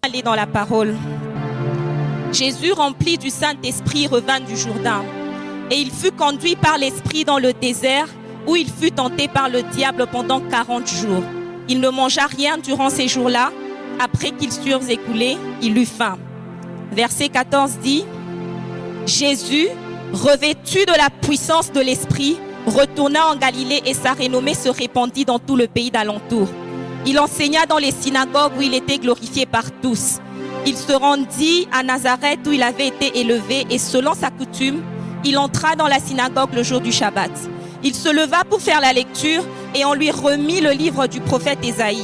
Aller dans la parole. Jésus, rempli du Saint-Esprit, revint du Jourdain. Et il fut conduit par l'Esprit dans le désert, où il fut tenté par le diable pendant 40 jours. Il ne mangea rien durant ces jours-là. Après qu'ils furent écoulés, il eut faim. Verset 14 dit: Jésus, revêtu de la puissance de l'Esprit, retourna en Galilée et sa renommée se répandit dans tout le pays d'alentour. Il enseigna dans les synagogues où il était glorifié par tous. Il se rendit à Nazareth où il avait été élevé et selon sa coutume, il entra dans la synagogue le jour du Shabbat. Il se leva pour faire la lecture et on lui remit le livre du prophète Ésaïe.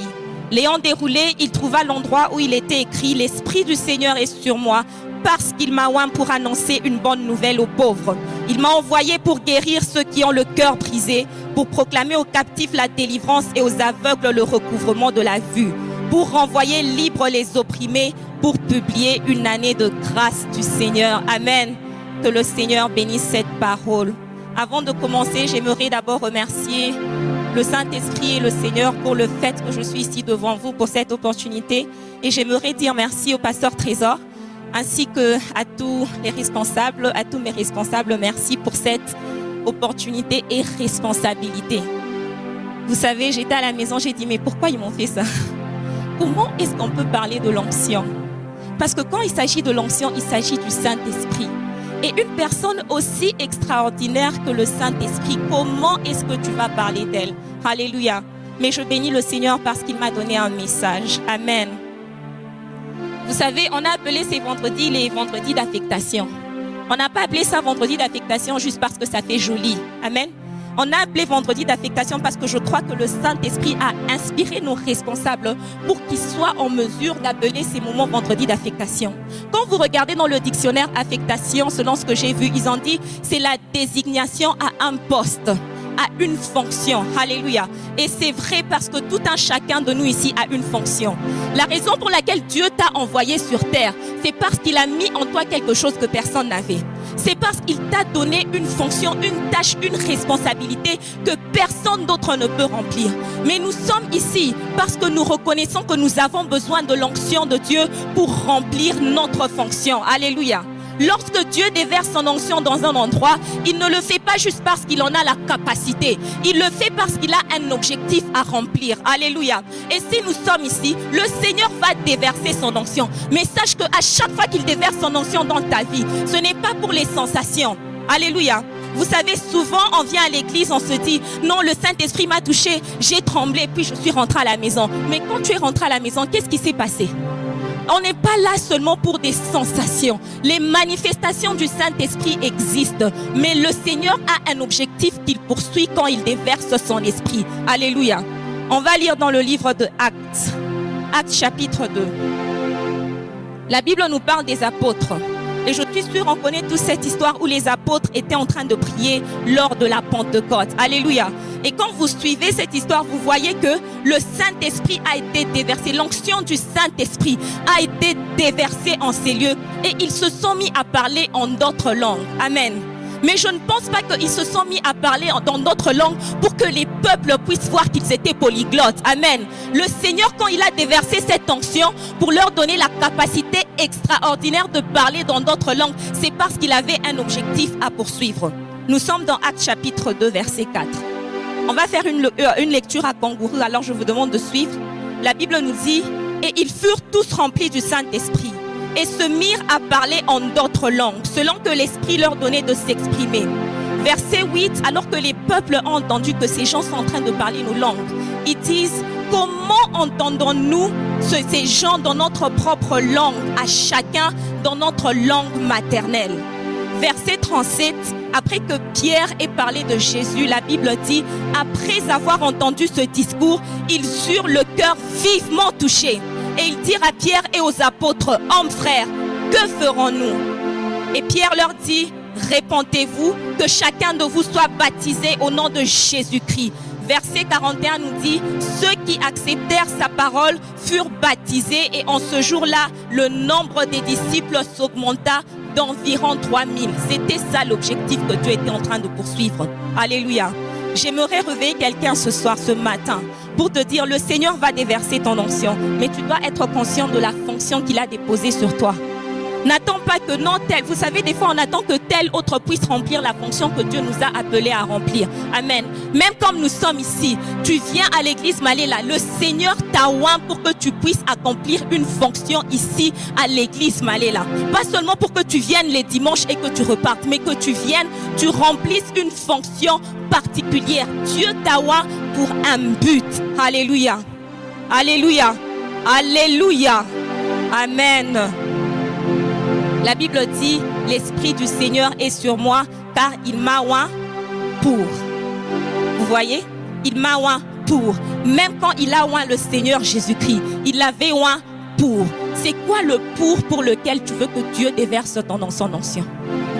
L'ayant déroulé, il trouva l'endroit où il était écrit: L'Esprit du Seigneur est sur moi, parce qu'il m'a oint pour annoncer une bonne nouvelle aux pauvres. Il m'a envoyé pour guérir ceux qui ont le cœur brisé, pour proclamer aux captifs la délivrance et aux aveugles le recouvrement de la vue, pour renvoyer libres les opprimés, pour publier une année de grâce du Seigneur. Amen. Que le Seigneur bénisse cette parole. Avant de commencer, j'aimerais d'abord remercier le Saint-Esprit et le Seigneur pour le fait que je suis ici devant vous pour cette opportunité. Et j'aimerais dire merci au pasteur Trésor, ainsi qu'à tous les responsables, à tous mes responsables, merci pour cette opportunité et responsabilité. Vous savez, j'étais à la maison, j'ai dit, mais pourquoi ils m'ont fait ça? Comment est-ce qu'on peut parler de l'onction? Parce que quand il s'agit de l'onction, il s'agit du Saint-Esprit. Et une personne aussi extraordinaire que le Saint-Esprit, comment est-ce que tu vas parler d'elle? Alléluia. Mais je bénis le Seigneur parce qu'il m'a donné un message. Amen. Vous savez, on a appelé ces vendredis les vendredis d'affectation. On n'a pas appelé ça vendredi d'affectation juste parce que ça fait joli. Amen. On a appelé vendredi d'affectation parce que je crois que le Saint-Esprit a inspiré nos responsables pour qu'ils soient en mesure d'appeler ces moments vendredi d'affectation. Quand vous regardez dans le dictionnaire affectation, selon ce que j'ai vu, ils ont dit c'est la désignation à un poste, à une fonction. Alléluia. Et c'est vrai parce que tout un chacun de nous ici a une fonction. La raison pour laquelle Dieu t'a envoyé sur terre, c'est parce qu'il a mis en toi quelque chose que personne n'avait. C'est parce qu'il t'a donné une fonction, une tâche, une responsabilité que personne d'autre ne peut remplir. Mais nous sommes ici parce que nous reconnaissons que nous avons besoin de l'onction de Dieu pour remplir notre fonction. Alléluia. Lorsque Dieu déverse son onction dans un endroit, il ne le fait pas juste parce qu'il en a la capacité. Il le fait parce qu'il a un objectif à remplir. Alléluia. Et si nous sommes ici, le Seigneur va déverser son onction. Mais sache qu'à chaque fois qu'il déverse son onction dans ta vie, ce n'est pas pour les sensations. Alléluia. Vous savez, souvent on vient à l'église, on se dit non, le Saint-Esprit m'a touché, j'ai tremblé, puis je suis rentré à la maison. Mais quand tu es rentré à la maison, qu'est-ce qui s'est passé? On n'est pas là seulement pour des sensations. Les manifestations du Saint-Esprit existent. Mais le Seigneur a un objectif qu'il poursuit quand il déverse son esprit. Alléluia. On va lire dans le livre de Actes. Actes chapitre 2. La Bible nous parle des apôtres. Et je suis sûre, on connaît toute cette histoire où les apôtres étaient en train de prier lors de la Pentecôte. Alléluia. Et quand vous suivez cette histoire, vous voyez que le Saint-Esprit a été déversé. L'onction du Saint-Esprit a été déversée en ces lieux. Et ils se sont mis à parler en d'autres langues. Amen. Mais je ne pense pas qu'ils se sont mis à parler dans d'autres langues pour que les peuples puissent voir qu'ils étaient polyglottes. Amen. Le Seigneur, quand il a déversé cette onction pour leur donner la capacité extraordinaire de parler dans d'autres langues, c'est parce qu'il avait un objectif à poursuivre. Nous sommes dans Actes chapitre 2, verset 4. On va faire une lecture à kangourou, alors je vous demande de suivre. La Bible nous dit « Et ils furent tous remplis du Saint-Esprit et se mirent à parler en d'autres langues, selon que l'Esprit leur donnait de s'exprimer. » Verset 8, alors que les peuples ont entendu que ces gens sont en train de parler nos langues, ils disent « Comment entendons-nous ces gens dans notre propre langue, à chacun dans notre langue maternelle ?» Verset 37, après que Pierre ait parlé de Jésus, la Bible dit « Après avoir entendu ce discours, ils eurent le cœur vivement touché. Et ils dirent à Pierre et aux apôtres, « Hommes frères, que ferons-nous? Et Pierre leur dit, répentez-vous, que chacun de vous soit baptisé au nom de Jésus-Christ. Verset 41 nous dit, ceux qui acceptèrent sa parole furent baptisés et en ce jour-là, le nombre des disciples s'augmenta d'environ 3000. C'était ça l'objectif que Dieu était en train de poursuivre. Alléluia. J'aimerais réveiller quelqu'un ce soir, ce matin, pour te dire, le Seigneur va déverser ton onction, mais tu dois être conscient de la fonction qu'il a déposée sur toi. N'attends pas que non tel, vous savez, des fois on attend que tel autre puisse remplir la fonction que Dieu nous a appelés à remplir. Amen. Même comme nous sommes ici, tu viens à l'église Maléla, le Seigneur t'a oint pour que tu puisses accomplir une fonction ici à l'église Maléla. Pas seulement pour que tu viennes les dimanches et que tu repartes, mais que tu viennes, tu remplisses une fonction particulière. Dieu t'a oint pour un but. Alléluia. Alléluia. Alléluia. Amen. La Bible dit, l'Esprit du Seigneur est sur moi, car il m'a oint pour. Vous voyez? Il m'a oint pour. Même quand il a oint le Seigneur Jésus-Christ, il l'avait oint pour. C'est quoi le pour lequel tu veux que Dieu déverse son onction?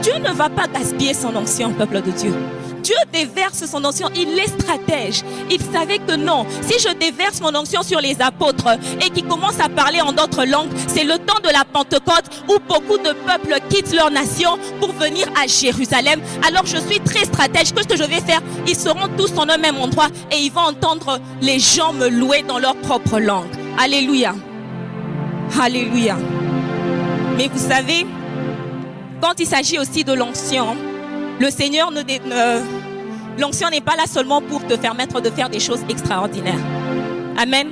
Dieu ne va pas gaspiller son onction, peuple de Dieu. Dieu déverse son onction, il est stratège. Il savait que non, si je déverse mon onction sur les apôtres et qu'ils commencent à parler en d'autres langues, c'est le temps de la Pentecôte où beaucoup de peuples quittent leur nation pour venir à Jérusalem. Alors je suis très stratège. Qu'est-ce que je vais faire? Ils seront tous en un même endroit et ils vont entendre les gens me louer dans leur propre langue. Alléluia. Alléluia. Mais vous savez, quand il s'agit aussi de l'onction, le Seigneur l'onction n'est pas là seulement pour te permettre de faire des choses extraordinaires. Amen.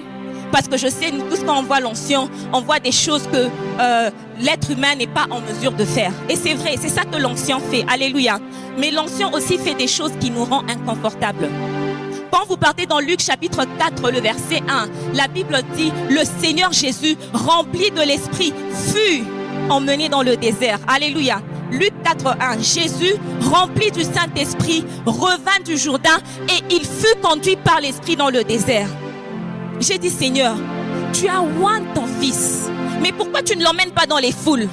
Parce que je sais, nous tous quand on voit l'onction, on voit des choses que l'être humain n'est pas en mesure de faire. Et c'est vrai, c'est ça que l'onction fait. Alléluia. Mais l'onction aussi fait des choses qui nous rendent inconfortables. Quand vous partez dans Luc chapitre 4, le verset 1, la Bible dit, le Seigneur Jésus, rempli de l'Esprit, fut emmené dans le désert. Alléluia. Luc 4, 1. Jésus, rempli du Saint-Esprit, revint du Jourdain et il fut conduit par l'Esprit dans le désert. J'ai dit, Seigneur, tu as oint ton fils, mais pourquoi tu ne l'emmènes pas dans les foules?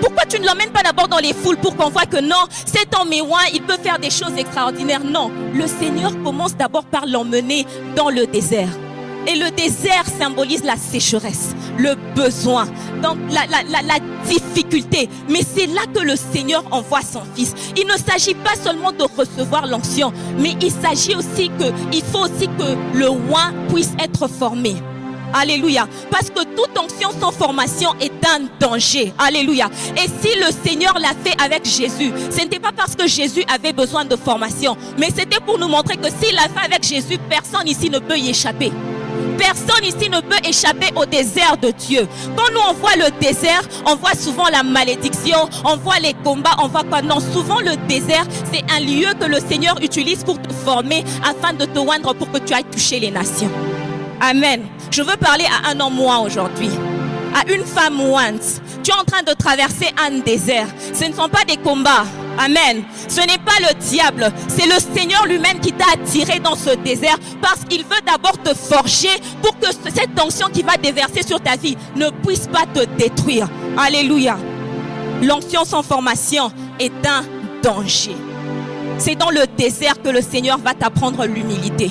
Pourquoi tu ne l'emmènes pas d'abord dans les foules pour qu'on voit que non, cet homme est oint, il peut faire des choses extraordinaires? Non, le Seigneur commence d'abord par l'emmener dans le désert. Et le désert symbolise la sécheresse, le besoin, donc la difficulté. Mais c'est là que le Seigneur envoie son Fils. Il ne s'agit pas seulement de recevoir l'onction, mais il s'agit aussi qu'il faut aussi que le oint puisse être formé. Alléluia. Parce que toute onction sans formation est un danger. Alléluia. Et si le Seigneur l'a fait avec Jésus, ce n'était pas parce que Jésus avait besoin de formation, mais c'était pour nous montrer que s'il l'a fait avec Jésus, personne ici ne peut y échapper. Personne ici ne peut échapper au désert de Dieu. Quand nous on voit le désert, on voit souvent la malédiction, on voit les combats, on voit quoi? Non, souvent le désert, c'est un lieu que le Seigneur utilise pour te former afin de te oindre pour que tu ailles toucher les nations. Amen. Je veux parler à un homme oint aujourd'hui, à une femme ointe. Tu es en train de traverser un désert. Ce ne sont pas des combats. Amen. Ce n'est pas le diable, c'est le Seigneur lui-même qui t'a attiré dans ce désert parce qu'il veut d'abord te forger pour que cette onction qui va déverser sur ta vie ne puisse pas te détruire. Alléluia. L'onction sans formation est un danger. C'est dans le désert que le Seigneur va t'apprendre l'humilité.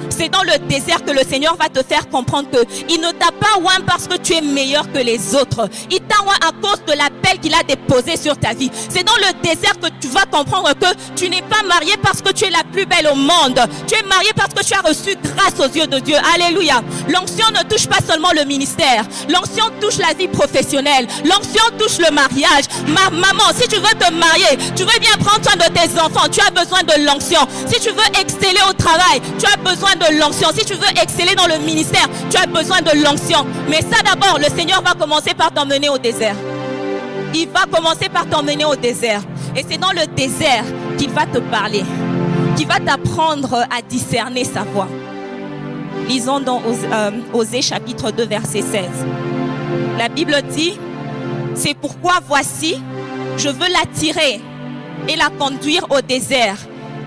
C'est dans le désert que le Seigneur va te faire comprendre qu'il ne t'a pas oint parce que tu es meilleur que les autres. Il t'a oint à cause de l'appel qu'il a déposé sur ta vie. C'est dans le désert que tu vas comprendre que tu n'es pas marié parce que tu es la plus belle au monde. Tu es marié parce que tu as reçu grâce aux yeux de Dieu. Alléluia. L'onction ne touche pas seulement le ministère. L'onction touche la vie professionnelle. L'onction touche le mariage. Maman, si tu veux te marier, tu veux bien prendre soin de tes enfants, tu as besoin de l'onction. Si tu veux exceller au travail, tu as besoin de l'onction. Si tu veux exceller dans le ministère, tu as besoin de l'onction. Mais ça d'abord, le Seigneur va commencer par t'emmener au désert. Il va commencer par t'emmener au désert. Et c'est dans le désert qu'il va te parler, qu'il va t'apprendre à discerner sa voix. Lisons dans Osée chapitre 2 verset 16. La Bible dit, c'est pourquoi voici, je veux l'attirer et la conduire au désert.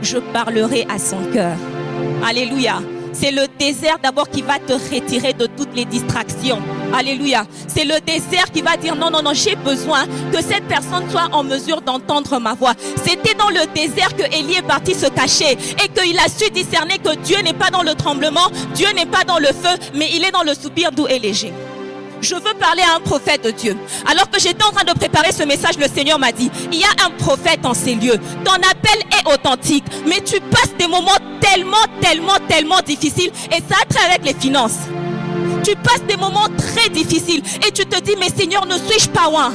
Je parlerai à son cœur. Alléluia. C'est le désert d'abord qui va te retirer de toutes les distractions. Alléluia. C'est le désert qui va dire non, non, non, j'ai besoin que cette personne soit en mesure d'entendre ma voix. C'était dans le désert que Élie est parti se cacher et qu'il a su discerner que Dieu n'est pas dans le tremblement, Dieu n'est pas dans le feu, mais il est dans le soupir doux et léger. Je veux parler à un prophète de Dieu. Alors que j'étais en train de préparer ce message, le Seigneur m'a dit, il y a un prophète en ces lieux. Ton appel est authentique, mais tu passes des moments tellement difficiles et ça a trait avec les finances. Tu passes des moments très difficiles et tu te dis, mais Seigneur, ne suis-je pas loin?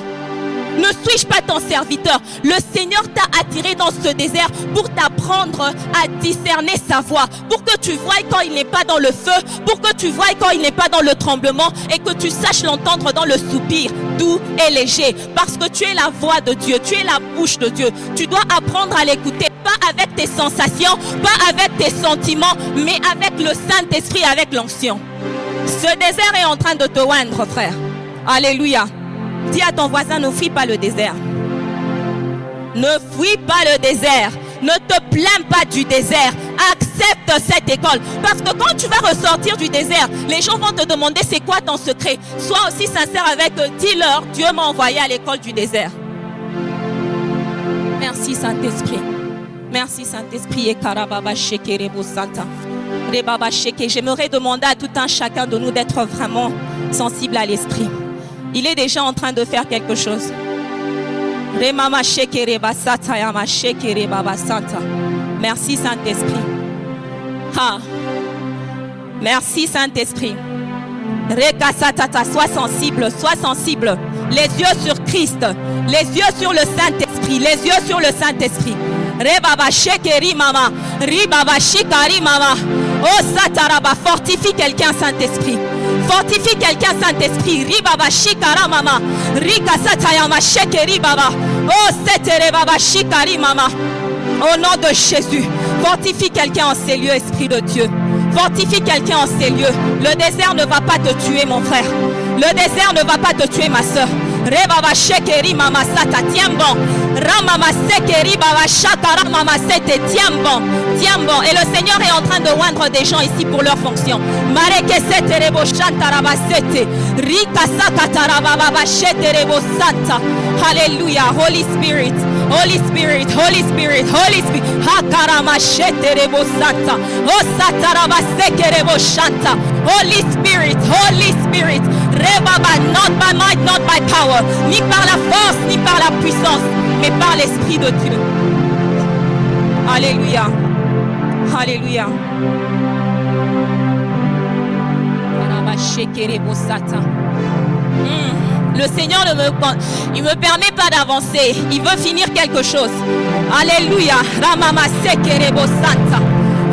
Ne suis-je pas ton serviteur? Le Seigneur t'a attiré dans ce désert pour t'apprendre à discerner sa voix, pour que tu voies quand il n'est pas dans le feu, pour que tu voies quand il n'est pas dans le tremblement et que tu saches l'entendre dans le soupir doux et léger. Parce que tu es la voix de Dieu, tu es la bouche de Dieu. Tu dois apprendre à l'écouter, pas avec tes sensations, pas avec tes sentiments, mais avec le Saint-Esprit, avec l'onction. Ce désert est en train de te oindre, frère. Alléluia. Dis à ton voisin, ne fuis pas le désert. Ne fuis pas le désert. Ne te plains pas du désert. Accepte cette école. Parce que quand tu vas ressortir du désert, les gens vont te demander c'est quoi ton secret. Sois aussi sincère avec eux. Dis-leur, Dieu m'a envoyé à l'école du désert. Merci Saint-Esprit. Merci Saint-Esprit. J'aimerais demander à tout un chacun de nous d'être vraiment sensible à l'esprit. Il est déjà en train de faire quelque chose. Merci Saint-Esprit. Merci Saint-Esprit. Sois sensible, sois sensible. Les yeux sur Christ, les yeux sur le Saint-Esprit, les yeux sur le Saint-Esprit. Oh Sataraba, fortifie quelqu'un Saint-Esprit. Fortifie quelqu'un Saint-Esprit. Ribaba shikara mama. Rika satayama shekeri baba. Oh setere baba shikari mama. Au nom de Jésus, fortifie quelqu'un en ces lieux, Esprit de Dieu. Fortifie quelqu'un en ces lieux. Le désert ne va pas te tuer, mon frère. Le désert ne va pas te tuer, ma soeur. Rebaba shekeri mama sata, tiens bon. Ramama sekeri baba shakara mama sete, tiens bon. Tiens bon. Et le Seigneur est en train de oindre des gens ici pour leur fonction. Mareke sete rebo shantaraba sete. Rika sakataraba baba shete rebo santa. Alléluia. Holy Spirit. Holy Spirit. Holy Spirit. Holy Spirit. Hakarama shete rebo santa. O sataraba seke rebo shanta. Holy Spirit. Holy Spirit. Rebaba, not by might, not by power, ni par la force, ni par la puissance, mais par l'Esprit de Dieu. Alléluia. Alléluia. Le Seigneur il me permet pas d'avancer. Il veut finir quelque chose. Alléluia. Ramama sekerebo santa.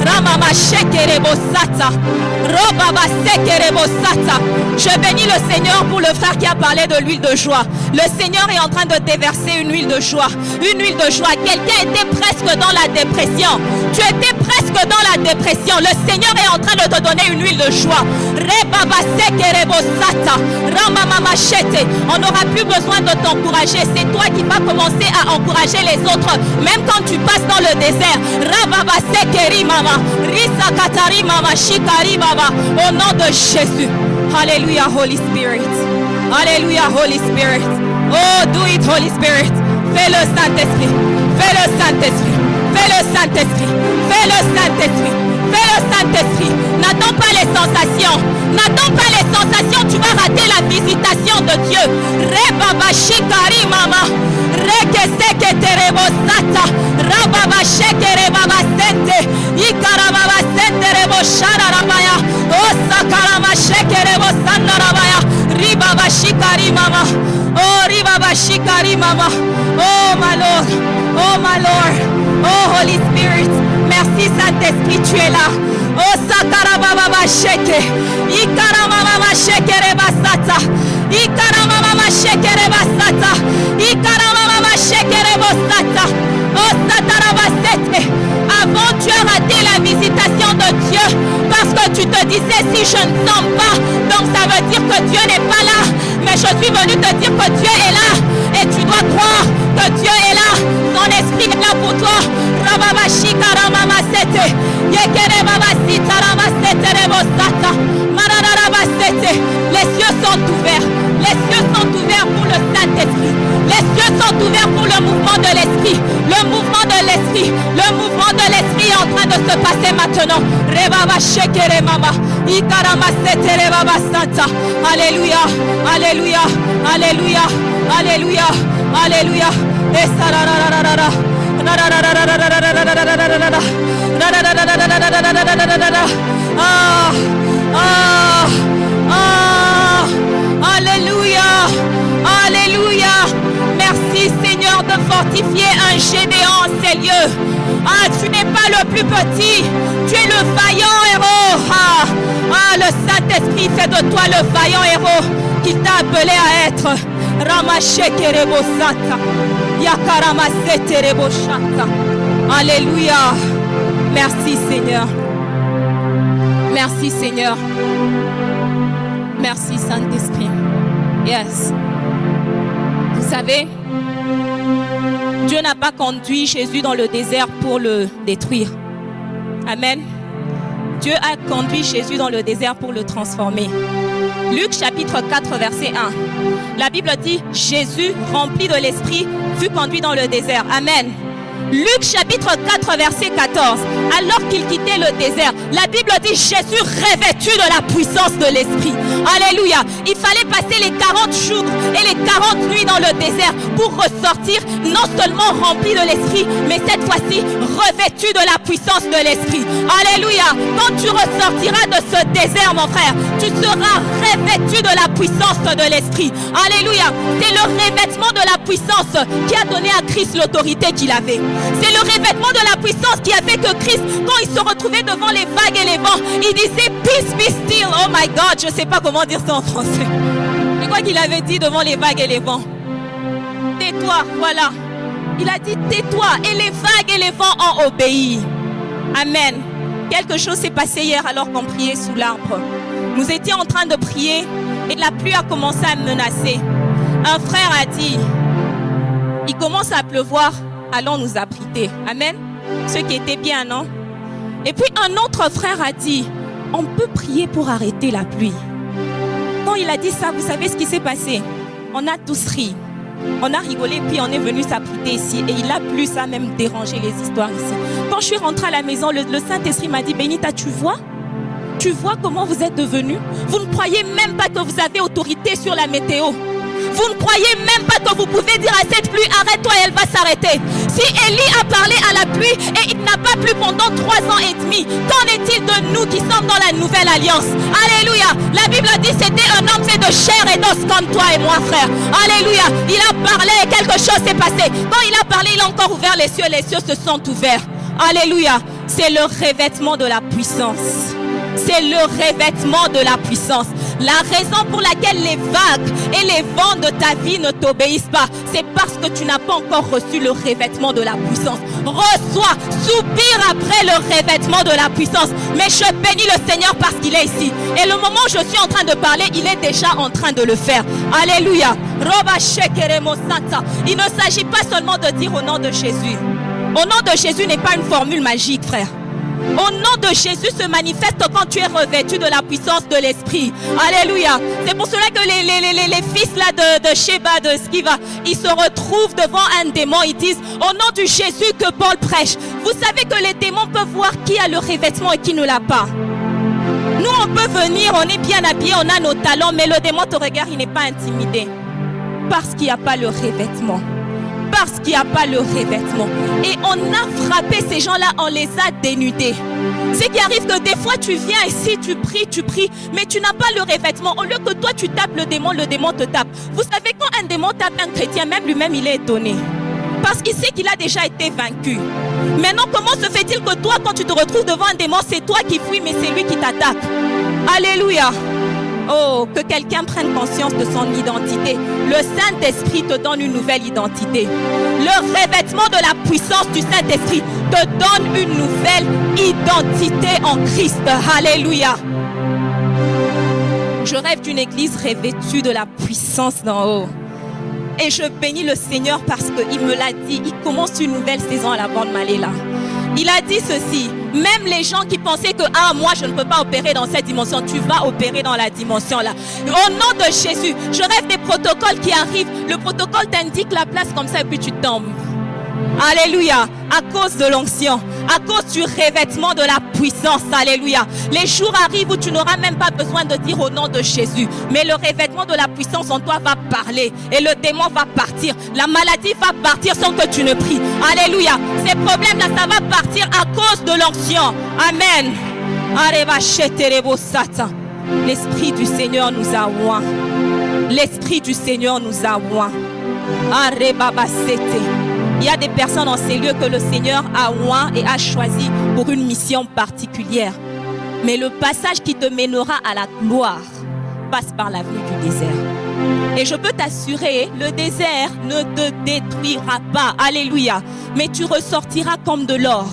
Ramama shekerebo sata. Robaba sekerebo sata. Je bénis le Seigneur pour le frère qui a parlé de l'huile de joie. Le Seigneur est en train de déverser une huile de joie. Une huile de joie. Quelqu'un était presque dans la dépression. Tu étais presque dans la dépression. Le Seigneur est en train de te donner une huile de joie. Rebaba sekerebo sata. Ramama machete. On n'aura plus besoin de t'encourager. C'est toi qui vas commencer à encourager les autres. Même quand tu passes dans le désert. Rababa sekeri mama. Risa katari mama shikari baba. Au nom de Jésus. Alléluia, Holy Spirit. Alléluia, Holy Spirit. Oh, do it, Holy Spirit. Fais-le, Saint-Esprit. Fais-le, Saint-Esprit. Fais-le, Saint-Esprit. Fais-le, Saint-Esprit. Fais-le, Saint-Esprit. N'attends pas les sensations. N'attends pas les sensations. Tu vas rater la visitation de Dieu. Rebaba shikari mama. Rekeseke terebo sata. Rababa shekere baba sente. Ikarababa sente rebo shararabaya. Oh sakarama shekere bo sandarabaya. Ribaba shikari mama. Oh ribaba shikari mama. Oh my Lord. Oh my Lord. Oh Holy Spirit. Merci Saint-Esprit, tu es là. Oh sakarababa sheke. Ikaramama shekere basata. Ikaramama shekere basata. Ikaramama shekere basata. Oh satarabasete. Avant tu as raté la visitation de Dieu parce que tu te disais si je ne sens pas, donc ça veut dire que Dieu n'est pas là. Mais je suis venu te dire que Dieu est là et tu dois croire que Dieu est là. Son esprit est là pour toi. Rababa shikara mama sete. Yekere baba sitara masete. Les cieux sont ouverts. Les cieux sont ouverts pour le Saint-Esprit. Les cieux sont ouverts pour le mouvement de l'Esprit. Le mouvement de l'Esprit. Le mouvement de l'Esprit est en train de se passer maintenant. Alléluia. Alléluia. Alléluia. Alléluia. Alléluia. Alléluia. Alléluia. Merci Seigneur de fortifier un Gédéon en ces lieux. Tu n'es pas le plus petit, tu es le vaillant héros. Le Saint-Esprit fait de toi le vaillant héros qu'il t'a appelé à être. Alléluia. Merci Seigneur. Merci Seigneur. Merci Saint-Esprit. Yes. Vous savez, Dieu n'a pas conduit Jésus dans le désert pour le détruire. Amen. Dieu a conduit Jésus dans le désert pour le transformer. Luc chapitre 4 verset 1. La Bible dit, Jésus, rempli de l'Esprit, fut conduit dans le désert. Amen. Luc chapitre 4 verset 14. Alors qu'il quittait le désert, la Bible dit Jésus revêtu de la puissance de l'Esprit. Alléluia. Il fallait passer les 40 jours et les 40 nuits dans le désert pour ressortir non seulement rempli de l'Esprit, mais cette fois-ci revêtu de la puissance de l'Esprit. Alléluia. Quand tu ressortiras de ce désert, mon frère, tu seras revêtu de la puissance de l'Esprit. Alléluia. C'est le revêtement de la puissance qui a donné à Christ l'autorité qu'il avait. C'est le revêtement de la puissance qui a fait que Christ, quand il se retrouvait devant les vagues et les vents, il disait peace be still. Oh my God, je ne sais pas comment dire ça en français. C'est quoi qu'il avait dit devant les vagues et les vents? Tais-toi, voilà. Il a dit tais-toi et les vagues et les vents ont obéi. Amen. Quelque chose s'est passé hier alors qu'on priait sous l'arbre. Nous étions en train de prier et la pluie a commencé à menacer. Un frère a dit, il commence à pleuvoir. Allons nous abriter. Amen. Ce qui était bien, non? Et puis un autre frère a dit, on peut prier pour arrêter la pluie. Quand il a dit ça, vous savez ce qui s'est passé? On a tous ri. On a rigolé, puis on est venu s'abriter ici. Et il a plu, ça a même dérangé les histoires ici. Quand je suis rentrée à la maison, le Saint-Esprit m'a dit, Benita, tu vois comment vous êtes devenus? Vous ne croyez même pas que vous avez autorité sur la météo. Vous ne croyez même pas que vous pouvez dire à cette pluie, arrête-toi et elle va s'arrêter. Si Élie a parlé à la pluie et il n'a pas plu pendant 3 ans et demi, qu'en est-il de nous qui sommes dans la nouvelle alliance? Alléluia. La Bible dit c'était un homme fait de chair et d'os comme toi et moi, frère. Alléluia. Il a parlé et quelque chose s'est passé. Quand il a parlé, il a encore ouvert les cieux se sont ouverts. Alléluia. C'est le revêtement de la puissance. C'est le revêtement de la puissance. La raison pour laquelle les vagues et les vents de ta vie ne t'obéissent pas, c'est parce que tu n'as pas encore reçu le revêtement de la puissance. Reçois, soupire après le revêtement de la puissance. Mais je bénis le Seigneur parce qu'il est ici. Et le moment où je suis en train de parler, il est déjà en train de le faire. Alléluia. Il ne s'agit pas seulement de dire au nom de Jésus. Au nom de Jésus n'est pas une formule magique, frère. Au nom de Jésus se manifeste quand tu es revêtu de la puissance de l'Esprit. Alléluia. C'est pour cela que les fils là de Sheba, de Skiva, ils se retrouvent devant un démon. Ils disent au nom du Jésus que Paul prêche. Vous savez que les démons peuvent voir qui a le revêtement et qui ne l'a pas. Nous on peut venir, on est bien habillés, on a nos talents, mais le démon te regarde, il n'est pas intimidé. Parce qu'il n'y a pas le revêtement. Parce qu'il n'y a pas le revêtement. Et on a frappé ces gens-là, on les a dénudés. Ce qui arrive que des fois tu viens ici, tu pries, mais tu n'as pas le revêtement. Au lieu que toi tu tapes le démon te tape. Vous savez, quand un démon tape un chrétien, même lui-même il est étonné. Parce qu'il sait qu'il a déjà été vaincu. Maintenant, comment se fait-il que toi, quand tu te retrouves devant un démon, c'est toi qui fuis, mais c'est lui qui t'attaque? Alléluia. Oh, que quelqu'un prenne conscience de son identité. Le Saint-Esprit te donne une nouvelle identité. Le revêtement de la puissance du Saint-Esprit te donne une nouvelle identité en Christ. Alléluia. Je rêve d'une église revêtue de la puissance d'en haut. Et je bénis le Seigneur parce qu'il me l'a dit. Il commence une nouvelle saison à la Bande Maléla. Il a dit ceci, même les gens qui pensaient que moi je ne peux pas opérer dans cette dimension, tu vas opérer dans la dimension là. Au nom de Jésus, je rêve des protocoles qui arrivent. Le protocole t'indique la place comme ça et puis tu tombes. Alléluia, à cause de l'onction, à cause du revêtement de la puissance. Alléluia. Les jours arrivent où tu n'auras même pas besoin de dire au nom de Jésus, mais le revêtement de la puissance en toi va parler et le démon va partir. La maladie va partir sans que tu ne pries. Alléluia. Ces problèmes-là, ça va partir à cause de l'onction. Amen. L'Esprit du Seigneur nous a oint. L'Esprit du Seigneur nous a oint. Il y a des personnes dans ces lieux que le Seigneur a oint et a choisi pour une mission particulière. Mais le passage qui te mènera à la gloire passe par l'avenue du désert. Et je peux t'assurer, le désert ne te détruira pas. Alléluia. Mais tu ressortiras comme de l'or.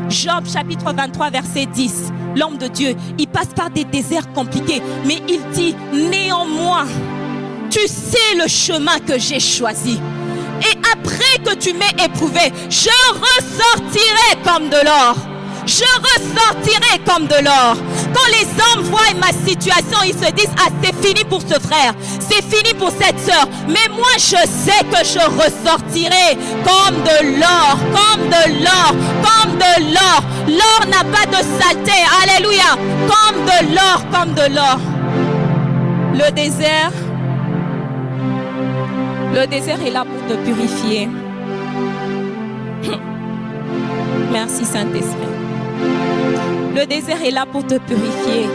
Job chapitre 23 verset 10. L'homme de Dieu, il passe par des déserts compliqués. Mais il dit, néanmoins, tu sais le chemin que j'ai choisi. Et après que tu m'aies éprouvé, je ressortirai comme de l'or. Je ressortirai comme de l'or. Quand les hommes voient ma situation, ils se disent, ah, c'est fini pour ce frère, c'est fini pour cette sœur. Mais moi, je sais que je ressortirai comme de l'or, comme de l'or, comme de l'or. L'or n'a pas de saleté. Alléluia. Comme de l'or, comme de l'or. Le désert est là pour te purifier. Merci Saint-Esprit. Le désert est là pour te purifier.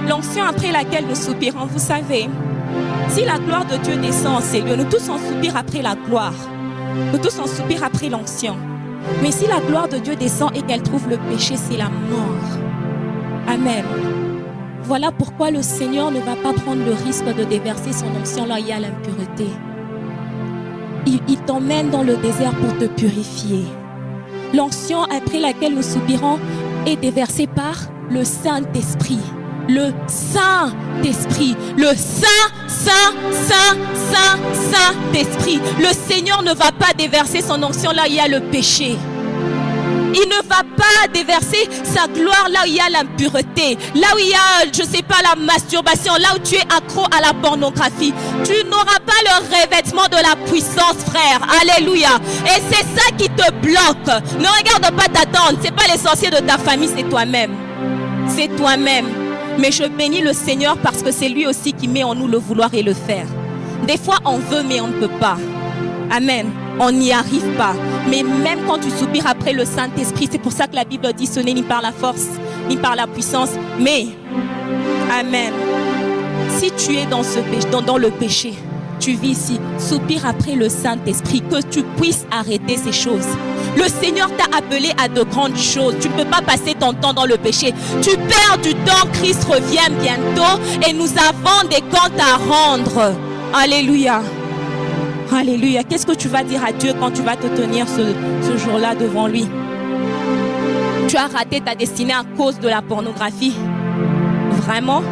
L'onction après laquelle nous soupirons, vous savez, si la gloire de Dieu descend en ces lieux, nous tous en soupirons après la gloire. Nous tous en soupirons après l'onction. Mais si la gloire de Dieu descend et qu'elle trouve le péché, c'est la mort. Amen. Voilà pourquoi le Seigneur ne va pas prendre le risque de déverser son onction là où il y a l'impureté. Il t'emmène dans le désert pour te purifier. L'onction après laquelle nous soupirons est déversée par le Saint-Esprit. Le Saint-Esprit. Le Saint-Esprit. Le Seigneur ne va pas déverser son onction là où il y a le péché. Il ne va pas déverser sa gloire là où il y a l'impureté, là où il y a, je ne sais pas, la masturbation, là où tu es accro à la pornographie. Tu n'auras pas le revêtement de la puissance, frère. Alléluia. Et c'est ça qui te bloque. Ne regarde pas ta tante. Ce n'est pas les sorciers de ta famille, c'est toi-même. C'est toi-même. Mais je bénis le Seigneur parce que c'est lui aussi qui met en nous le vouloir et le faire. Des fois, on veut, mais on ne peut pas. Amen. On n'y arrive pas. Mais même quand tu soupires après le Saint-Esprit, c'est pour ça que la Bible dit ce n'est ni par la force, ni par la puissance, mais, amen. Si tu es dans ce péché, dans le péché, tu vis ici, soupire après le Saint-Esprit, que tu puisses arrêter ces choses. Le Seigneur t'a appelé à de grandes choses. Tu ne peux pas passer ton temps dans le péché. Tu perds du temps, Christ revient bientôt et nous avons des comptes à rendre. Alléluia. Alléluia. Qu'est-ce que tu vas dire à Dieu quand tu vas te tenir ce jour-là devant lui? Tu as raté ta destinée à cause de la pornographie? Vraiment?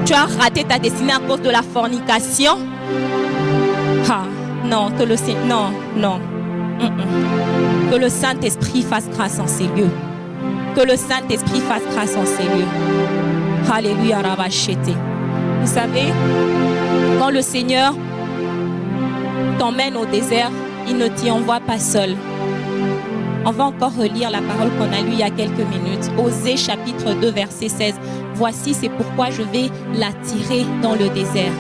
Tu as raté ta destinée à cause de la fornication? Ah, non, que le Seigneur, non. Que le Saint-Esprit fasse grâce en ces lieux. Que le Saint-Esprit fasse grâce en ces lieux. Alléluia, Rabachete. Vous savez, quand le Seigneur t'emmène au désert, il ne t'y envoie pas seul. On va encore relire la parole qu'on a lue il y a quelques minutes. Osée chapitre 2 verset 16. Voici, c'est pourquoi je vais l'attirer dans le désert.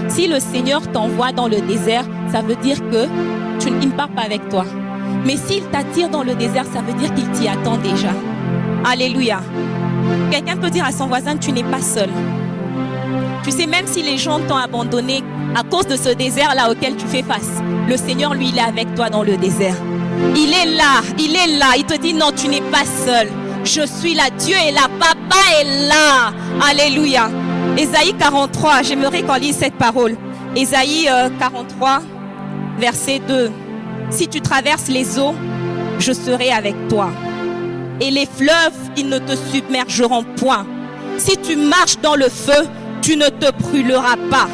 Si le Seigneur t'envoie dans le désert, ça veut dire que il ne part pas avec toi. Mais s'il t'attire dans le désert, ça veut dire qu'il t'y attend déjà. Alléluia. Quelqu'un peut dire à son voisin, tu n'es pas seul. Tu sais, même si les gens t'ont abandonné à cause de ce désert-là auquel tu fais face, le Seigneur, lui, il est avec toi dans le désert. Il est là, il est là. Il te dit, non, tu n'es pas seul. Je suis là, Dieu est là, Papa est là. Alléluia. Ésaïe 43, j'aimerais qu'on lise cette parole. Ésaïe 43, verset 2. Si tu traverses les eaux, je serai avec toi. Et les fleuves, ils ne te submergeront point. Si tu marches dans le feu, tu ne te brûleras pas.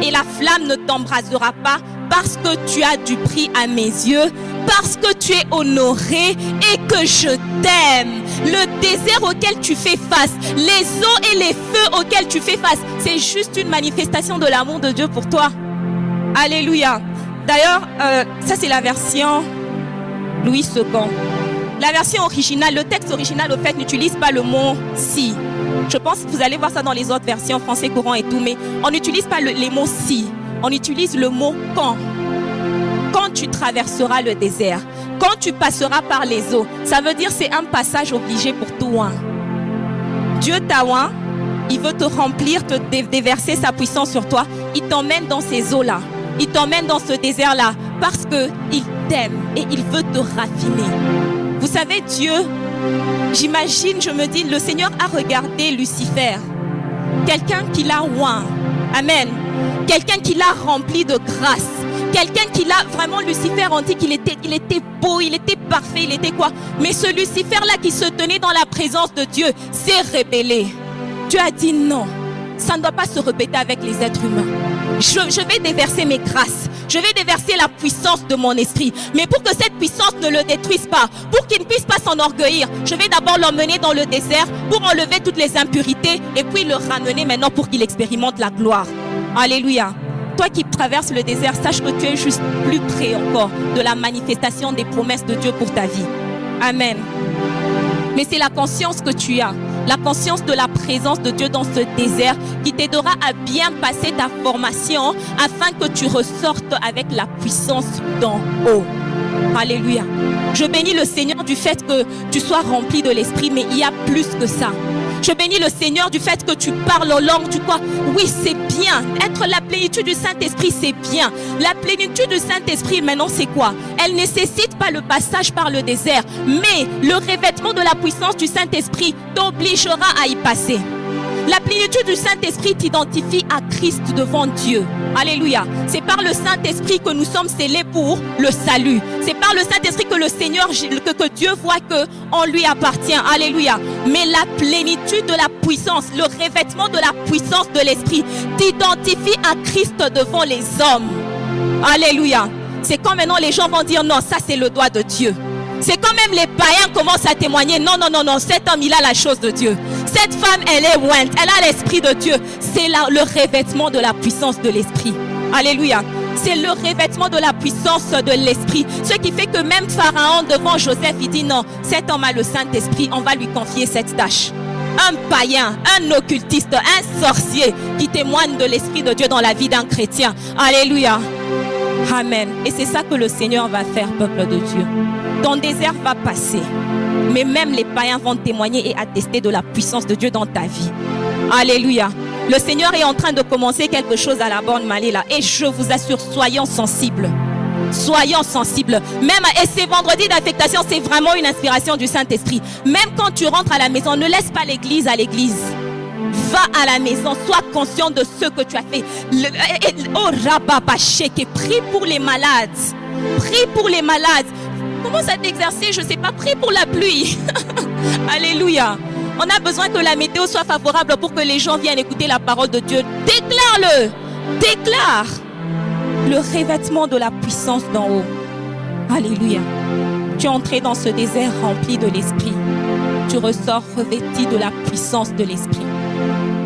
Et la flamme ne t'embrasera pas parce que tu as du prix à mes yeux parce que tu es honoré et que je t'aime. Le désert auquel tu fais face, les eaux et les feux auxquels tu fais face, c'est juste une manifestation de l'amour de Dieu pour toi. Alléluia. D'ailleurs, ça c'est la version Louis II. La version originale, le texte original au fait n'utilise pas le mot « si ». Je pense que vous allez voir ça dans les autres versions, français courant et tout, mais on n'utilise pas les mots « si ». On utilise le mot « quand ». Quand tu traverseras le désert, quand tu passeras par les eaux, ça veut dire c'est un passage obligé pour toi. Dieu t'a oint, il veut te remplir, te déverser sa puissance sur toi. Il t'emmène dans ces eaux-là. Il t'emmène dans ce désert-là parce qu'il t'aime et il veut te raffiner. Vous savez, Dieu, j'imagine, je me dis, le Seigneur a regardé Lucifer, quelqu'un qui l'a oint. Amen. Quelqu'un qui l'a rempli de grâce. Quelqu'un qui l'a vraiment, Lucifer, on dit qu'il était beau, il était parfait, il était quoi? Mais ce Lucifer-là qui se tenait dans la présence de Dieu s'est rebellé. Dieu a dit non, ça ne doit pas se répéter avec les êtres humains. Je vais déverser mes grâces. Je vais déverser la puissance de mon esprit. Mais pour que cette puissance ne le détruise pas, pour qu'il ne puisse pas s'enorgueillir, je vais d'abord l'emmener dans le désert pour enlever toutes les impurités et puis le ramener maintenant pour qu'il expérimente la gloire. Alléluia. Toi qui traverses le désert, sache que tu es juste plus près encore de la manifestation des promesses de Dieu pour ta vie. Amen. Mais c'est la conscience que tu as, la conscience de la présence de Dieu dans ce désert qui t'aidera à bien passer ta formation afin que tu ressortes avec la puissance d'en haut. Alléluia. Je bénis le Seigneur du fait que tu sois rempli de l'Esprit, mais il y a plus que ça. Je bénis le Seigneur du fait que tu parles en langue, tu crois, oui c'est bien, être la plénitude du Saint-Esprit c'est bien. La plénitude du Saint-Esprit maintenant c'est quoi? Elle ne nécessite pas le passage par le désert, mais le revêtement de la puissance du Saint-Esprit t'obligera à y passer. La plénitude du Saint-Esprit t'identifie à Christ devant Dieu. Alléluia. C'est par le Saint-Esprit que nous sommes scellés pour le salut. C'est par le Saint-Esprit que le Seigneur, que Dieu voit qu'on lui appartient. Alléluia. Mais la plénitude de la puissance, le revêtement de la puissance de l'Esprit t'identifie à Christ devant les hommes. Alléluia. C'est quand maintenant les gens vont dire non, ça c'est le doigt de Dieu. C'est quand même les païens commencent à témoigner. Non, non, non, non, cet homme il a la chose de Dieu. Cette femme elle est ointe, elle a l'esprit de Dieu. C'est le revêtement de la puissance de l'esprit. Alléluia. C'est le revêtement de la puissance de l'esprit. Ce qui fait que même Pharaon devant Joseph, il dit non, cet homme a le Saint-Esprit, on va lui confier cette tâche. Un païen, un occultiste, un sorcier qui témoigne de l'esprit de Dieu dans la vie d'un chrétien. Alléluia. Amen. Et c'est ça que le Seigneur va faire, peuple de Dieu. Ton désert va passer, mais même les païens vont témoigner et attester de la puissance de Dieu dans ta vie. Alléluia. Le Seigneur est en train de commencer quelque chose à la borne Malé là. Et je vous assure, soyons sensibles. Soyons sensibles. Même, et ces vendredis d'affectation, c'est vraiment une inspiration du Saint-Esprit. Même quand tu rentres à la maison, ne laisse pas l'église à l'église. Va à la maison, sois conscient de ce que tu as fait. Oh Rababacheke, prie pour les malades. Prie pour les malades. Commence à t'exercer, je ne sais pas, prie pour la pluie. Alléluia. On a besoin que la météo soit favorable pour que les gens viennent écouter la parole de Dieu. Déclare-le. Déclare le revêtement de la puissance d'en haut. Alléluia. Tu es entré dans ce désert rempli de l'esprit. Tu ressors revêtu de la puissance de l'esprit.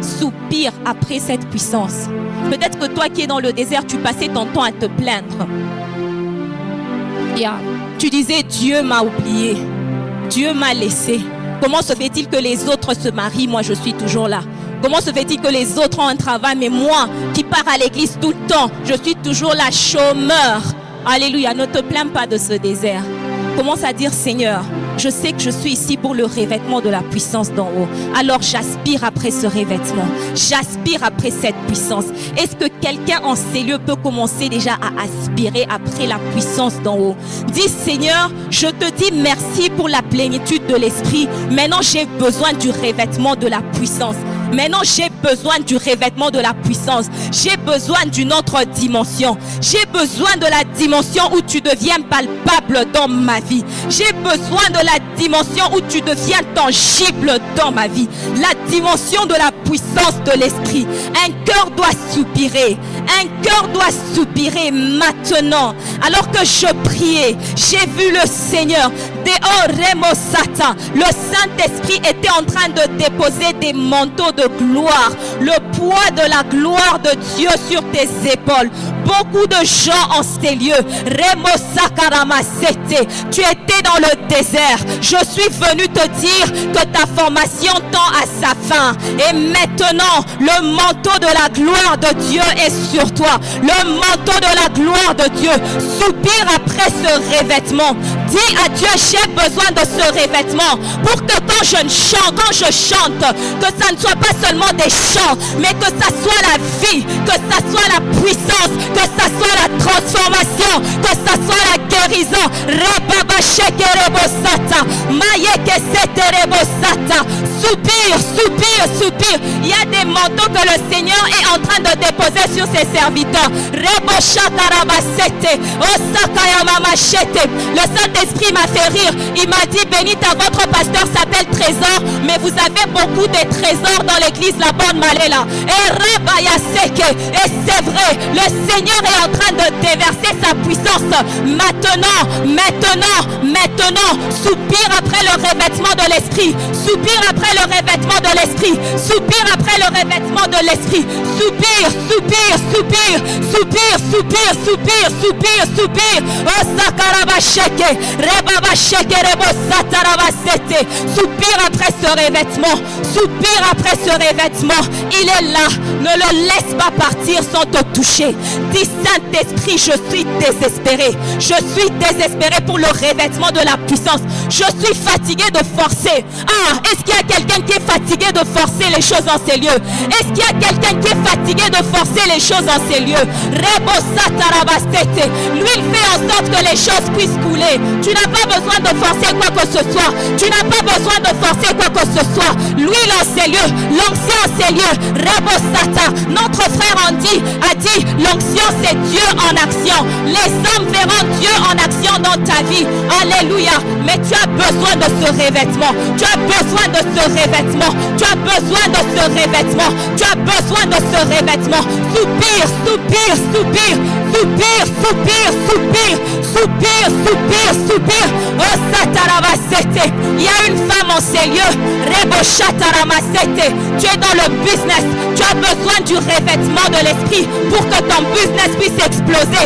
Soupire après cette puissance. Peut-être que toi qui es dans le désert, tu passais ton temps à te plaindre. Tu disais, Dieu m'a oublié. Dieu m'a laissé. Comment se fait-il que les autres se marient? Moi, je suis toujours là. Comment se fait-il que les autres ont un travail, mais moi, qui pars à l'église tout le temps, je suis toujours la chômeur? Alléluia, ne te plains pas de ce désert. Commence à dire, Seigneur, je sais que je suis ici pour le revêtement de la puissance d'en haut. Alors j'aspire après ce revêtement. J'aspire après cette puissance. Est-ce que quelqu'un en ces lieux peut commencer déjà à aspirer après la puissance d'en haut? Dis, Seigneur, je te dis merci pour la plénitude de l'esprit. Maintenant, j'ai besoin du revêtement de la puissance. Maintenant, j'ai besoin du revêtement de la puissance. J'ai besoin d'une autre dimension. J'ai besoin de la dimension où tu deviens palpable dans ma vie. J'ai besoin de la dimension où tu deviens tangible dans ma vie. La dimension de la puissance de l'esprit. Un cœur doit soupirer. Un cœur doit soupirer maintenant. Alors que je priais, j'ai vu le Seigneur. Dehors, Remosata, le Saint-Esprit était en train de déposer des manteaux de gloire. Le poids de la gloire de Dieu sur tes épaules. Beaucoup de gens en ces lieux. Remosakaramasete, tu étais dans le désert. Je suis venu te dire que ta formation tend à sa fin. Et maintenant, le manteau de la gloire de Dieu est sur toi. Le manteau de la gloire de Dieu. Soupire après ce revêtement. Dis à Dieu, j'ai besoin de ce revêtement pour que quand je chante, que ça ne soit pas seulement des chants, mais que ça soit la vie, que ça soit la puissance, que ça soit la transformation, que ça soit la guérison. Soupire, soupire, soupire. Il y a des manteaux que le Seigneur est en train de déposer sur ses serviteurs. Le Saint-Esprit m'a fait rire. Il m'a dit, bénite à votre pasteur s'appelle Trésor, mais vous avez beaucoup de trésors dans l'église La Bonne Maléla. Et c'est vrai, le Seigneur est en train de déverser sa puissance. Maintenant, soupire après le revêtement de l'esprit. Soupire après le revêtement de l'esprit. Soupire après le revêtement de l'esprit. Soupire, soupire, soupire, soupire, soupire, soupire, soupire, soupire. Oh sakarabasheke, rebabasheke, rebosatarabasete. Soupire après ce revêtement. Soupire après ce revêtement. Il est là. Ne le laisse pas partir sans te toucher. Dis Saint-Esprit, je suis désespéré. Je suis désespéré pour le revêtement de la puissance. Je suis fatigué de forcer. Ah, est-ce qu'il y a quelqu'un qui est fatigué de forcer les choses en ces lieux? Est-ce qu'il y a quelqu'un qui est fatigué de forcer les choses en ces lieux? Lui, il fait en sorte que les choses puissent couler. Tu n'as pas besoin de forcer quoi que ce soit. Tu n'as pas besoin de forcer quoi que ce soit. Lui, en ces lieux, l'onction en ces lieux, notre frère a dit, l'onction c'est Dieu en action. Les hommes verront Dieu en action dans ta vie. Alléluia. Mais tu as besoin de ce revêtement. Tu as besoin de ce revêtement. Tu as besoin de ce revêtement. Tu as besoin de ce revêtement. Soupire, soupire, soupire, soupire, soupire, soupire, soupire, soupire, soupire. Oh Sataramasete. Il y a une femme en ces lieux. Reboshataramasete. Tu es dans le business. Tu as besoin du revêtement de l'esprit pour que ton business puisse exploser.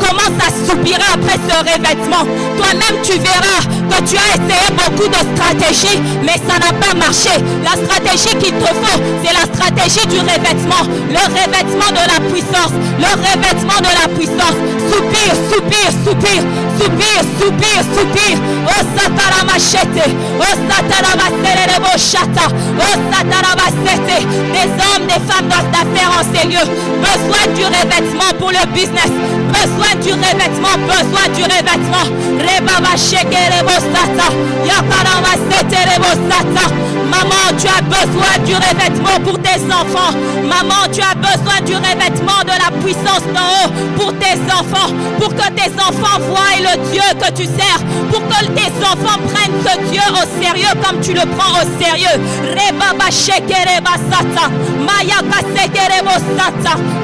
Commence à soupirer après ce revêtement. Toi-même tu verras que tu as essayé beaucoup de stratégies, mais ça n'a pas marché. La stratégie qu'il te faut, c'est la stratégie du revêtement. Le revêtement de la puissance. Le revêtement de la puissance. Soupire, soupire, soupire, soupire, soupire, soupire. Oh Sataramachete. Oh Sataramasete. Oh Sataramasete. Des hommes, des femmes d'affaires en ces lieux. Besoin du revêtement pour le business. Besoin du revêtement. Besoin du revêtement. Maman, tu as besoin du revêtement pour tes enfants. Maman, tu as besoin du revêtement de la puissance d'en haut pour tes enfants. Pour que tes enfants voient le Dieu que tu sers. Pour que tes enfants prennent ce Dieu au sérieux comme tu le prends au sérieux.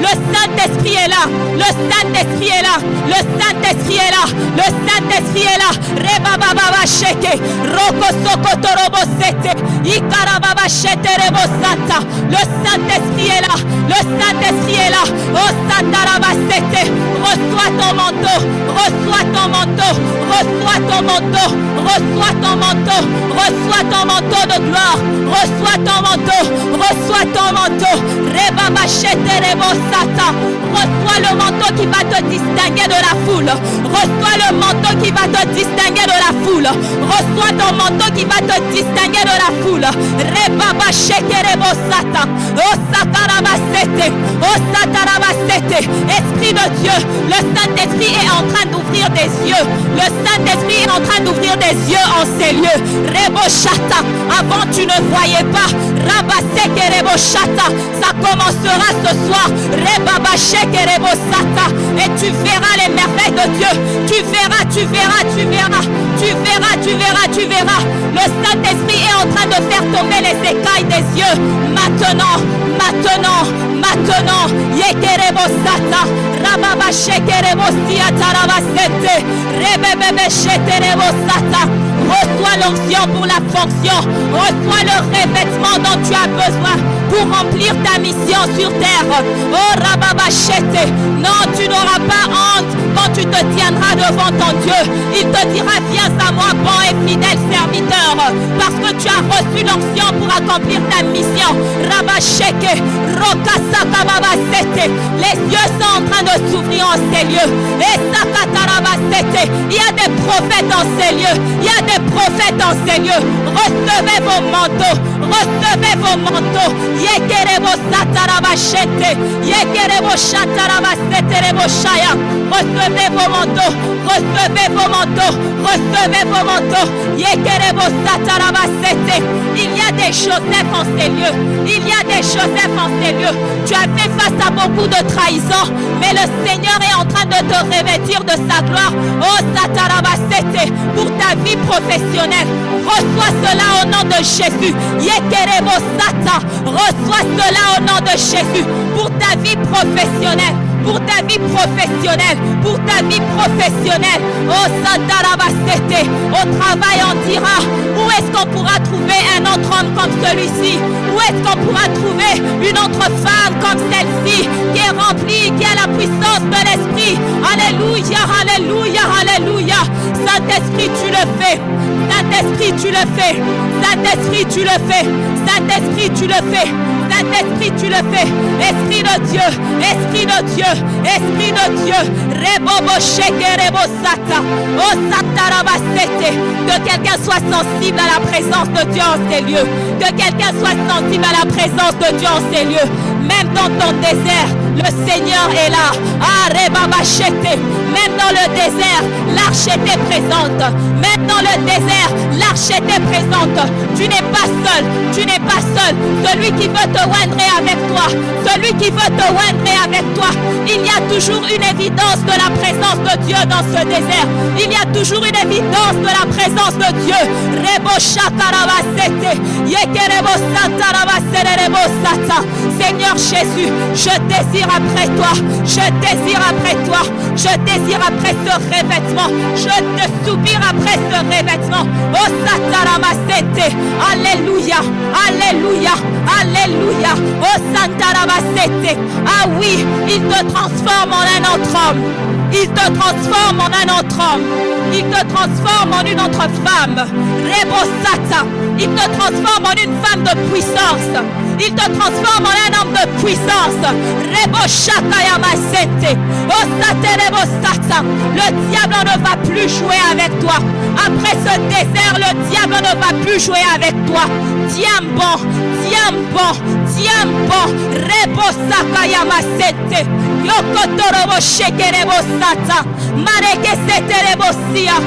Le Saint-Esprit est là. Le Saint-Esprit est là. Le Saint-Esprit est là. Le Saint-Esprit est là. Rebababa sheke. Roko sokotorobo sete. Ikarababa shete rebo sata. Le Saint-Esprit est là. Le Saint-Esprit est là. Oh Sataraba sete. Reçois ton manteau. Reçois ton manteau. Reçois ton manteau. Reçois ton manteau. Reçois ton manteau de gloire. Reçois ton manteau. Reçois ton manteau. Rebaba shete rebo sata. Reçois le manteau qui va te distinguer de la foule. Reçois le manteau qui va te distinguer de la foule. Reçois ton manteau qui va te distinguer de la foule. Rebaba shekerebo sata. Oh satarabasete. Oh satarabasete. Esprit de Dieu, le Saint-Esprit est en train d'ouvrir des yeux. Le Saint-Esprit est en train d'ouvrir des yeux en ces lieux. Rebo shata. Avant tu ne voyais pas. Rabasekerebo shata. Ça commencera ce soir. Rebaba shekerebo sata. Et tu verras les merveilles de Dieu. Tu verras, tu verras, tu verras. Tu verras, tu verras, tu verras. Le Saint-Esprit est en train de faire tomber les écailles des yeux. Maintenant. Yekerebo sata. Rababa shekerebo siata rabasete. Rebebebe sheterebo sata. Reçois l'onction pour la fonction. Reçois le revêtement dont tu as besoin pour remplir ta mission sur terre. Oh Rababachete, non, tu n'auras pas honte quand tu te tiendras devant ton Dieu. Il te dira, viens à moi, bon et fidèle serviteur, parce que tu as reçu l'onction pour accomplir ta mission. Rabacheke, Rokasakababasete, les yeux sont en train de s'ouvrir en ces lieux. Et Sakatarabasete, il y a des prophètes dans ces lieux. Il y a des prophètes dans ces lieux. Recevez vos manteaux. Recevez vos manteaux. Yekerebo satarabashete. Yekerebo shatarabasete shaya. Recevez vos manteaux. Recevez vos manteaux. Recevez vos manteaux. Yekerebo satarabasete. Il y a des Joseph en ces lieux. Il y a des Joseph en ces lieux. Tu as fait face à beaucoup de trahisons, mais le Seigneur est en train de te revêtir de sa gloire. Oh satarabasete, pour ta vie professionnelle. Reçois cela au nom de Jésus. Yekerebo sata. Reçois cela au nom de Jésus. Pour ta vie professionnelle. Pour ta vie professionnelle. Pour ta vie professionnelle. Oh satarabasete. Au travail on dira, où est-ce qu'on pourra trouver un autre homme comme celui-ci? Où est-ce qu'on pourra trouver une autre femme comme celle-ci, qui est remplie, qui a la puissance de l'Esprit? Alléluia, alléluia, alléluia. Saint-Esprit, tu le fais. Saint-Esprit, tu le fais. Saint-Esprit, tu le fais. Saint-Esprit, tu le fais. Saint-Esprit, tu le fais. Esprit de Dieu, Esprit de Dieu, Esprit de Dieu. Rebobo sheke rebo sata. Oh satarabasete. Que quelqu'un soit sensible à la présence de Dieu en ces lieux. Que quelqu'un soit sensible à la présence de Dieu en ces lieux. Même dans ton désert, le Seigneur est là. Ah, rebabachete. Même dans le désert, l'arche était présente. Même dans le désert, l'arche était présente. Tu n'es pas seul. Tu n'es pas seul. Celui qui veut te oindre est avec toi. Celui qui veut te oindre est avec toi. Il y a toujours une évidence de la présence de Dieu dans ce désert. Il y a toujours une évidence de la présence de Dieu. Rebo shakarabasete. Yekerebo satarabasere rebo sata. Seigneur Jésus, je désire après toi. Je désire après toi. Je désire après ce revêtement. Je te soupire après ce revêtement. Oh sataramasete. Alléluia. Alléluia. Alléluia. Oh santarabasete. Ah oui, il te transforme en un autre homme. Il te transforme en un autre homme. Il te transforme en une autre femme. Rebosata. Il te transforme en une femme de puissance. Il te transforme en un homme de puissance. Reboshakayamasete. Osate rebosata. Le diable ne va plus jouer avec toi. Après ce désert, le diable ne va plus jouer avec toi. Tiens bon. Tiens bon. Tiens bon. Rebosakayamasete. Yokotorobo shekerebo sata. Marekesete rebosia.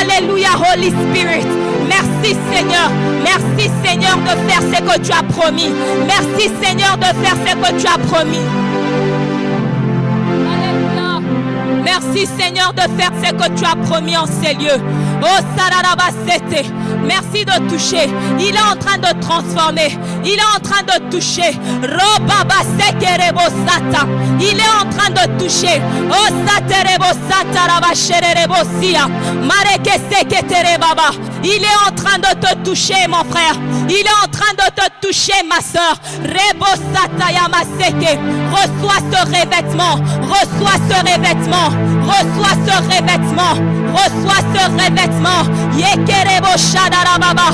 Alléluia, Holy Spirit. Merci Seigneur. Merci Seigneur de faire ce que tu as promis. Merci Seigneur de faire ce que tu as promis. Alléluia. Merci Seigneur de faire ce que tu as promis en ces lieux. Oh sararabasete. Merci de toucher. Il est en train de transformer. Il est en train de toucher. Robabasekerebosata. Il est en train de toucher. Oh saterebosata rabasherebosia. Marekeseketerebaba. Il est en train de te toucher, mon frère. Il est en train de te toucher, ma soeur. Rebosata yamaseke. Reçois ce revêtement. Reçois ce revêtement. Reçois ce revêtement. Reçois ce revêtement. Yekerebo shadarababa.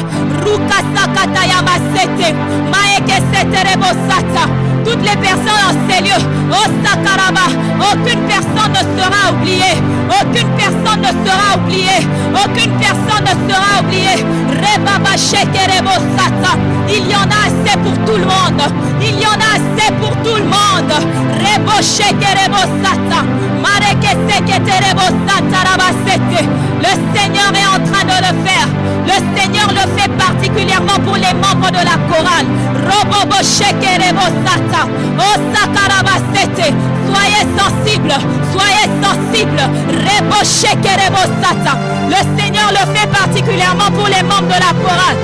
Rukasakata yamasete. Maekeseterebosata. Toutes les personnes en ces lieux, oh Sakaraba, aucune personne ne sera oubliée. Aucune personne ne sera oubliée. Aucune personne ne sera oubliée. Rebaba shekerebo sata. Il y en a assez pour tout le monde. Il y en a assez pour tout le monde. Rebo shekerebo sata. Mareke seketerebo sata rabasete. Le Seigneur est en train de le faire. Le Seigneur le fait particulièrement pour les membres de la chorale. Robobo shekerebo sata. Oh sakarabasete. Soyez sensibles. Soyez sensibles. Rebo Le Seigneur le fait particulièrement pour les membres de la chorale.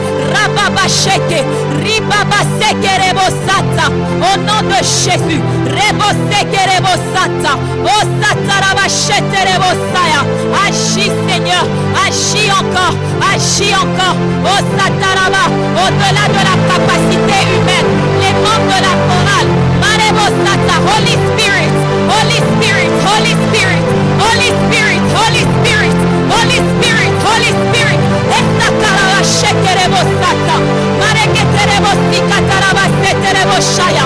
Au nom de Jésus. Agis Seigneur, agis encore, agis encore. Au-delà de la capacité humaine, les membres de la chorale. Holy Spirit, Holy Spirit, Holy Spirit, Holy Spirit, Holy Spirit, Holy Spirit, Holy Spirit. Esta caraba shekerebosata. Mareketerebosika tarabasetereboshaya.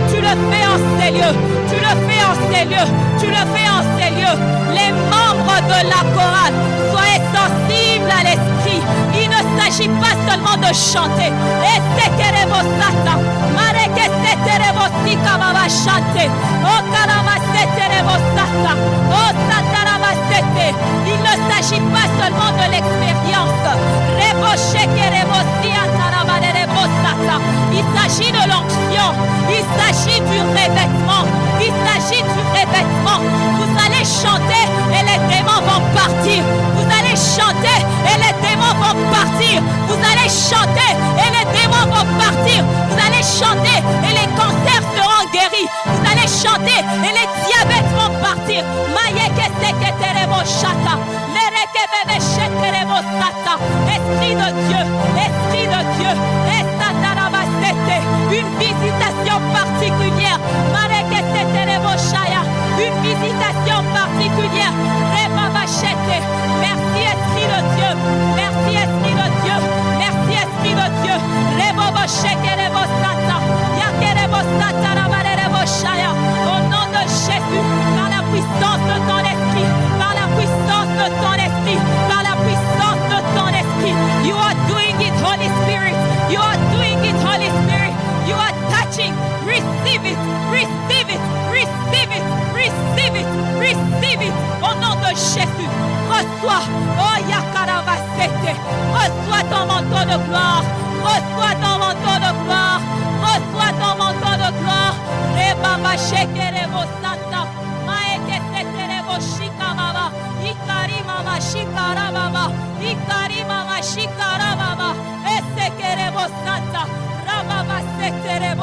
Tu le fais en ces lieux, tu le fais en ces lieux, tu le fais en ces lieux. Les membres de la chorale, soyez sensibles à l'esprit. Il ne s'agit pas seulement de chanter. Il ne s'agit pas seulement de l'expérience. Il s'agit de l'onction. Il s'agit du revêtement. Il s'agit du revêtement. Vous allez chanter et les démons vont partir. Vous allez chanter et les démons vont partir. Vous allez chanter et les démons vont partir. Vous allez chanter et les cancers seront guéris. Vous allez chanter et les diabètes vont partir. Esprit de Dieu, Esprit de Dieu, une visitation particulière, une visitation particulière. Merci Esprit de Dieu, merci Esprit de Dieu, merci Esprit de Dieu. Au nom de Jésus, par la puissance de ton esprit, par la puissance de ton esprit, par la puissance de ton esprit. You are doing it, Holy Spirit. You are doing it, Holy Spirit. You are touching. Receive it, receive it, receive it, receive it, receive it. Au nom de Jésus, reçois, oh Yakaravasete, reçois ton manteau de gloire, reçois ton manteau de gloire, reçois ton manteau de gloire. Rebaba shekerebo santa, maeke seterebo shikamama, ikari mama shikarababa, ikari mama shikarababa, esekerebo santa, rababa seterebo.